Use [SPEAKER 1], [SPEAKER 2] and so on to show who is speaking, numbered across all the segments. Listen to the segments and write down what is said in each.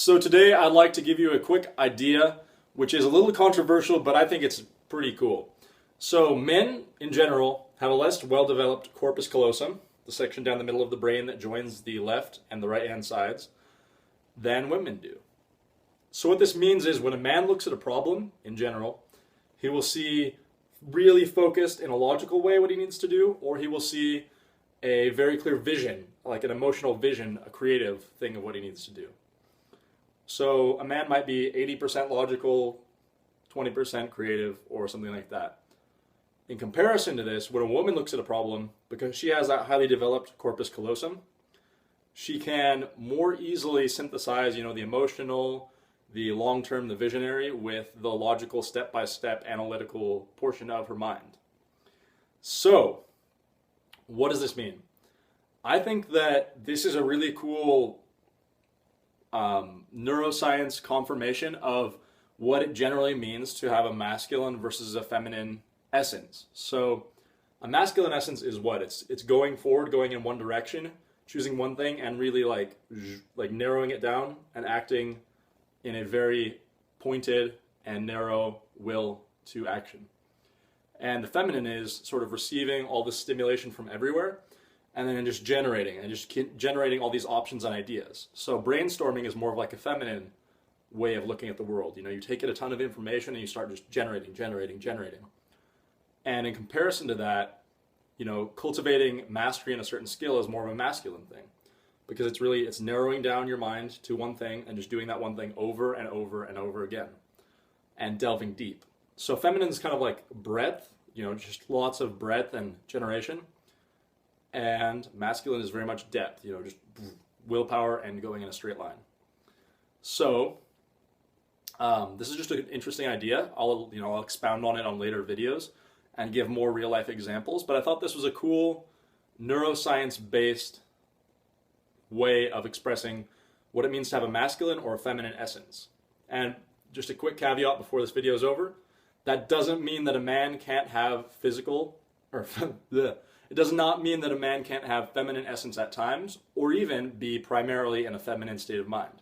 [SPEAKER 1] So today I'd like to give you a quick idea, which is a little controversial, but I think it's pretty cool. So men in general have a less well-developed corpus callosum, the section down the middle of the brain that joins the left and the right-hand sides, than women do. So what this means is when a man looks at a problem in general, he will see really focused in a logical way what he needs to do, or he will see a very clear vision, like an emotional vision, a creative thing of what he needs to do. So a man might be 80% logical, 20% creative, or something like that. In comparison to this, when a woman looks at a problem, because she has that highly developed corpus callosum, she can more easily synthesize, the emotional, the long-term, the visionary, with the logical, step-by-step, analytical portion of her mind. So, what does this mean? I think that this is a really cool neuroscience confirmation of what it generally means to have a masculine versus a feminine essence. So a masculine essence is what? It's going forward, going in one direction, choosing one thing, and really like narrowing it down and acting in a very pointed and narrow will to action. And the feminine is sort of receiving all this stimulation from everywhere and then just generating all these options and ideas. So brainstorming is more of like a feminine way of looking at the world. You take in a ton of information and you start just generating. And in comparison to that, cultivating mastery in a certain skill is more of a masculine thing, because it's narrowing down your mind to one thing and just doing that one thing over and over and over again and delving deep. So feminine is kind of like breadth, just lots of breadth and generation. And masculine is very much depth, just willpower and going in a straight line. So this is just an interesting idea. I'll expound on it on later videos and give more real life examples. But I thought this was a cool neuroscience-based way of expressing what it means to have a masculine or a feminine essence. And just a quick caveat before this video is over: that doesn't mean that a man can't have it does not mean that a man can't have feminine essence at times, or even be primarily in a feminine state of mind.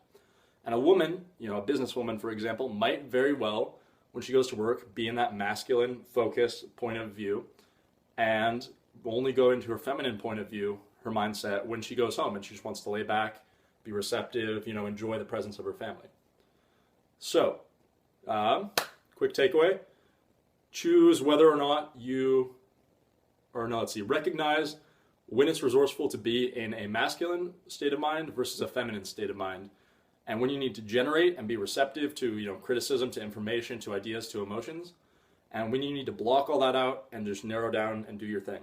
[SPEAKER 1] And a woman, a businesswoman, for example, might very well, when she goes to work, be in that masculine, focused point of view, and only go into her feminine point of view, her mindset, when she goes home and she just wants to lay back, be receptive, enjoy the presence of her family. So, quick takeaway: choose whether or not recognize when it's resourceful to be in a masculine state of mind versus a feminine state of mind, and when you need to generate and be receptive to criticism, to information, to ideas, to emotions, and when you need to block all that out and just narrow down and do your thing.